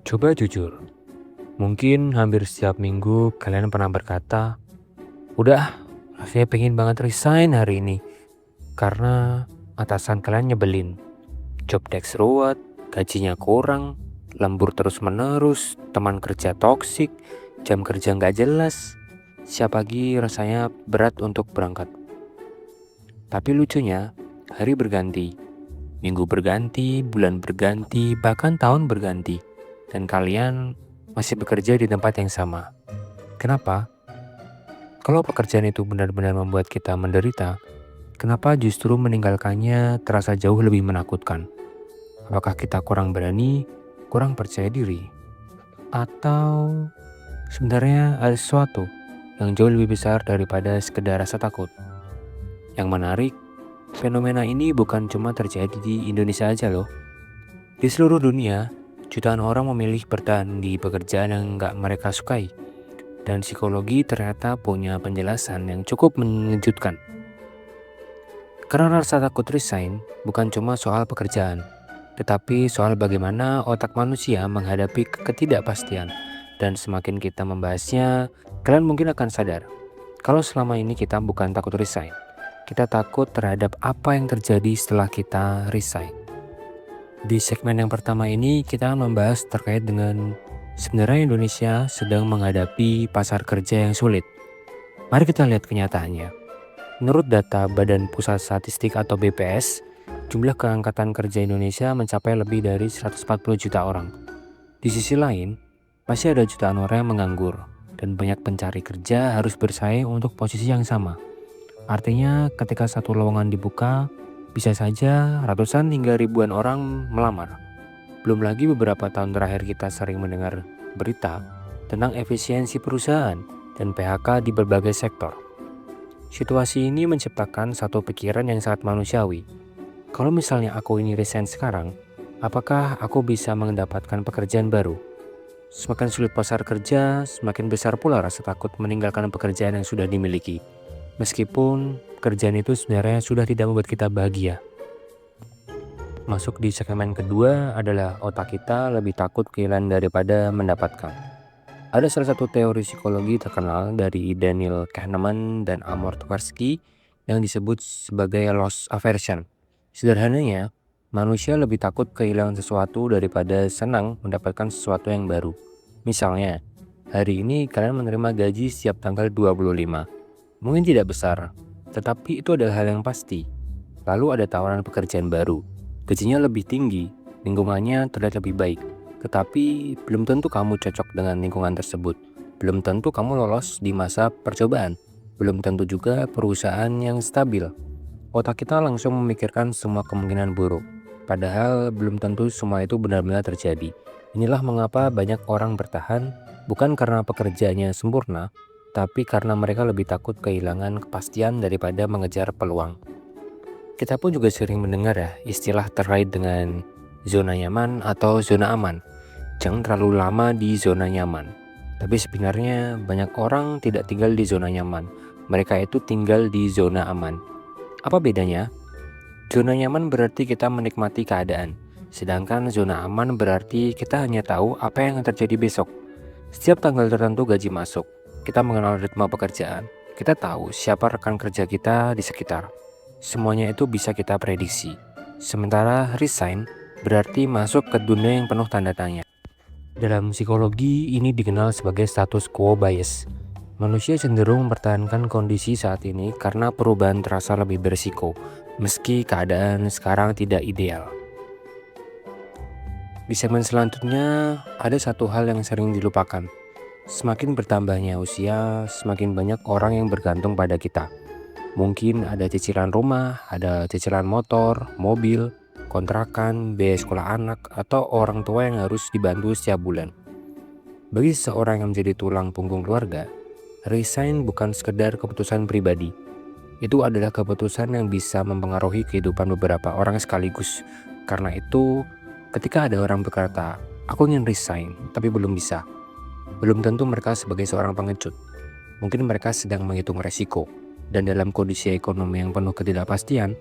Coba jujur, mungkin hampir setiap minggu kalian pernah berkata, "Udah, rasanya pengen banget resign hari ini." Karena atasan kalian nyebelin, job desk ruwet, gajinya kurang, lembur terus-menerus, teman kerja toksik, jam kerja nggak jelas. Siap pagi rasanya berat untuk berangkat. Tapi lucunya, hari berganti, minggu berganti, bulan berganti, bahkan tahun berganti. Dan kalian masih bekerja di tempat yang sama. Kenapa? Kalau pekerjaan itu benar-benar membuat kita menderita, kenapa justru meninggalkannya terasa jauh lebih menakutkan? Apakah kita kurang berani, kurang percaya diri, atau sebenarnya ada sesuatu yang jauh lebih besar daripada sekedar rasa takut? Yang menarik, fenomena ini bukan cuma terjadi di Indonesia aja loh. Di seluruh dunia, jutaan orang memilih bertahan di pekerjaan yang nggak mereka sukai. Dan psikologi ternyata punya penjelasan yang cukup mengejutkan. Karena rasa takut resign bukan cuma soal pekerjaan, tetapi soal bagaimana otak manusia menghadapi ketidakpastian. Dan semakin kita membahasnya, kalian mungkin akan sadar, kalau selama ini kita bukan takut resign, kita takut terhadap apa yang terjadi setelah kita resign. Di segmen yang pertama ini kita akan membahas terkait dengan sebenarnya Indonesia sedang menghadapi pasar kerja yang sulit. Mari kita lihat kenyataannya. Menurut data Badan Pusat Statistik atau BPS, jumlah keangkatan kerja Indonesia mencapai lebih dari 140 juta orang. Di sisi lain, masih ada jutaan orang yang menganggur dan banyak pencari kerja harus bersaing untuk posisi yang sama. Artinya ketika satu lowongan dibuka, bisa saja ratusan hingga ribuan orang melamar. Belum lagi beberapa tahun terakhir kita sering mendengar berita tentang efisiensi perusahaan dan PHK di berbagai sektor. Situasi ini menciptakan satu pikiran yang sangat manusiawi. Kalau misalnya aku ini resign sekarang, apakah aku bisa mendapatkan pekerjaan baru? Semakin sulit pasar kerja, semakin besar pula rasa takut meninggalkan pekerjaan yang sudah dimiliki. Meskipun pekerjaan itu sebenarnya sudah tidak membuat kita bahagia. Masuk di segmen kedua adalah otak kita lebih takut kehilangan daripada mendapatkan. Ada salah satu teori psikologi terkenal dari Daniel Kahneman dan Amor Tversky yang disebut sebagai loss aversion. Sederhananya, manusia lebih takut kehilangan sesuatu daripada senang mendapatkan sesuatu yang baru. Misalnya, hari ini kalian menerima gaji setiap tanggal 25. Mungkin tidak besar, tetapi itu adalah hal yang pasti. Lalu ada tawaran pekerjaan baru. Gajinya lebih tinggi, lingkungannya terlihat lebih baik. Tetapi belum tentu kamu cocok dengan lingkungan tersebut. Belum tentu kamu lolos di masa percobaan. Belum tentu juga perusahaan yang stabil. Otak kita langsung memikirkan semua kemungkinan buruk. Padahal belum tentu semua itu benar-benar terjadi. Inilah mengapa banyak orang bertahan bukan karena pekerjaannya sempurna, tapi karena mereka lebih takut kehilangan kepastian daripada mengejar peluang. Kita pun juga sering mendengar ya istilah terkait dengan zona nyaman atau zona aman. Jangan terlalu lama di zona nyaman. Tapi sebenarnya banyak orang tidak tinggal di zona nyaman. Mereka itu tinggal di zona aman. Apa bedanya? Zona nyaman berarti kita menikmati keadaan. Sedangkan zona aman berarti kita hanya tahu apa yang akan terjadi besok. Setiap tanggal tertentu gaji masuk. Kita mengenal ritme pekerjaan. Kita tahu siapa rekan kerja kita di sekitar. Semuanya itu bisa kita prediksi. Sementara resign berarti masuk ke dunia yang penuh tanda tanya. Dalam psikologi ini dikenal sebagai status quo bias. Manusia cenderung mempertahankan kondisi saat ini karena perubahan terasa lebih berisiko, meski keadaan sekarang tidak ideal. Di segmen selanjutnya ada satu hal yang sering dilupakan. Semakin bertambahnya usia, semakin banyak orang yang bergantung pada kita. Mungkin ada cicilan rumah, ada cicilan motor, mobil, kontrakan, biaya sekolah anak, atau orang tua yang harus dibantu setiap bulan. Bagi seseorang yang menjadi tulang punggung keluarga, resign bukan sekedar keputusan pribadi. Itu adalah keputusan yang bisa mempengaruhi kehidupan beberapa orang sekaligus. Karena itu, ketika ada orang berkata, "Aku ingin resign, tapi belum bisa," belum tentu mereka sebagai seorang pengecut. Mungkin mereka sedang menghitung resiko. Dan dalam kondisi ekonomi yang penuh ketidakpastian,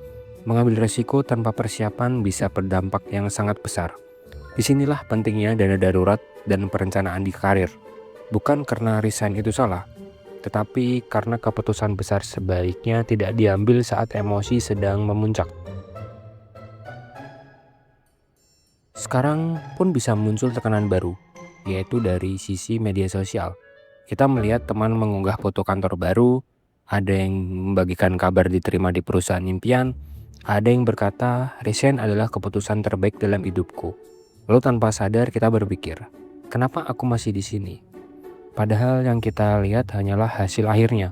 mengambil resiko tanpa persiapan bisa berdampak yang sangat besar. Disinilah pentingnya dana darurat dan perencanaan di karir. Bukan karena resign itu salah, tetapi karena keputusan besar sebaiknya tidak diambil saat emosi sedang memuncak. Sekarang pun bisa muncul tekanan baru, yaitu dari sisi media sosial. Kita melihat teman mengunggah foto kantor baru, ada yang membagikan kabar diterima di perusahaan impian, ada yang berkata resign adalah keputusan terbaik dalam hidupku. Lalu tanpa sadar kita berpikir, kenapa aku masih di sini? Padahal yang kita lihat hanyalah hasil akhirnya.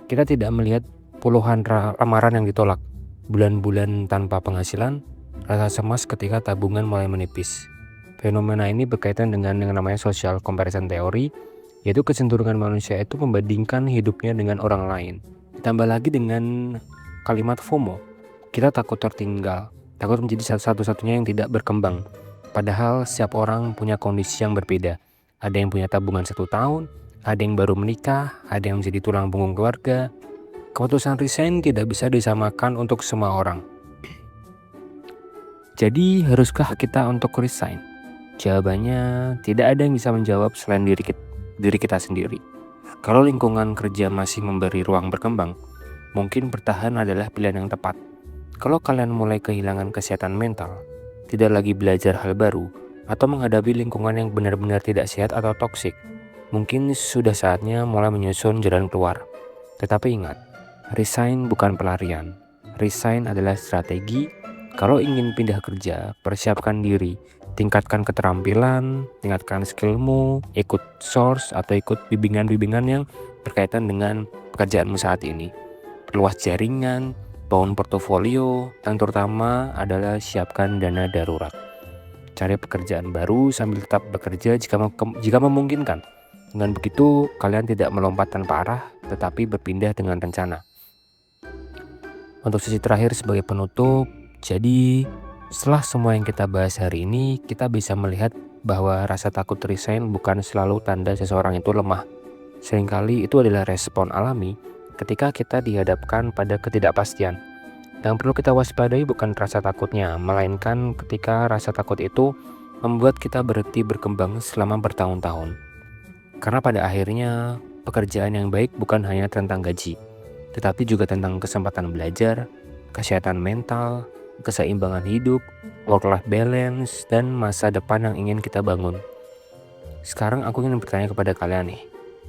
Kita tidak melihat puluhan lamaran yang ditolak, bulan-bulan tanpa penghasilan, rasa cemas ketika tabungan mulai menipis. Fenomena ini berkaitan dengan yang namanya social comparison theory, yaitu kecenderungan manusia itu membandingkan hidupnya dengan orang lain. Ditambah lagi dengan kalimat FOMO, kita takut tertinggal, takut menjadi satu-satunya yang tidak berkembang. Padahal setiap orang punya kondisi yang berbeda. Ada yang punya tabungan 1 tahun, ada yang baru menikah, ada yang menjadi tulang punggung keluarga. Keputusan resign tidak bisa disamakan untuk semua orang. Jadi haruskah kita untuk resign? Jawabannya tidak ada yang bisa menjawab selain diri kita sendiri. Kalau lingkungan kerja masih memberi ruang berkembang, mungkin bertahan adalah pilihan yang tepat. Kalau kalian mulai kehilangan kesehatan mental, tidak lagi belajar hal baru, atau menghadapi lingkungan yang benar-benar tidak sehat atau toksik, mungkin sudah saatnya mulai menyusun jalan keluar. Tetapi ingat, resign bukan pelarian. Resign adalah strategi. Kalau ingin pindah kerja, persiapkan diri, tingkatkan keterampilan, tingkatkan skillmu, ikut source atau ikut bimbingan-bimbingan yang berkaitan dengan pekerjaanmu saat ini. Perluas jaringan, bangun portofolio, dan terutama adalah siapkan dana darurat. Cari pekerjaan baru sambil tetap bekerja jika memungkinkan. Dengan begitu, kalian tidak melompat tanpa arah, tetapi berpindah dengan rencana. Untuk sesi terakhir sebagai penutup, jadi setelah semua yang kita bahas hari ini, kita bisa melihat bahwa rasa takut resign bukan selalu tanda seseorang itu lemah. Seringkali itu adalah respon alami ketika kita dihadapkan pada ketidakpastian. Yang perlu kita waspadai bukan rasa takutnya, melainkan ketika rasa takut itu membuat kita berhenti berkembang selama bertahun-tahun. Karena pada akhirnya, pekerjaan yang baik bukan hanya tentang gaji, tetapi juga tentang kesempatan belajar, kesehatan mental, keseimbangan hidup, work-life balance, dan masa depan yang ingin kita bangun. Sekarang aku ingin bertanya kepada kalian nih,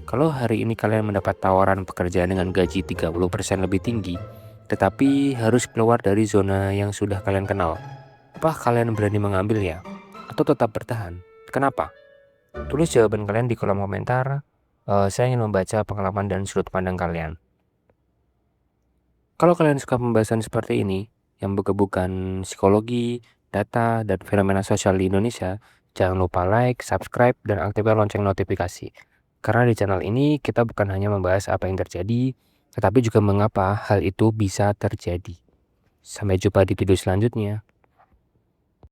kalau hari ini kalian mendapat tawaran pekerjaan dengan gaji 30% lebih tinggi, tetapi harus keluar dari zona yang sudah kalian kenal, apa kalian berani mengambilnya? Atau tetap bertahan? Kenapa? Tulis jawaban kalian di kolom komentar. Saya ingin membaca pengalaman dan sudut pandang kalian. Kalau kalian suka pembahasan seperti ini, yang bukan psikologi, data, dan fenomena sosial di Indonesia, jangan lupa like, subscribe, dan aktifkan lonceng notifikasi. Karena di channel ini kita bukan hanya membahas apa yang terjadi, tetapi juga mengapa hal itu bisa terjadi. Sampai jumpa di video selanjutnya.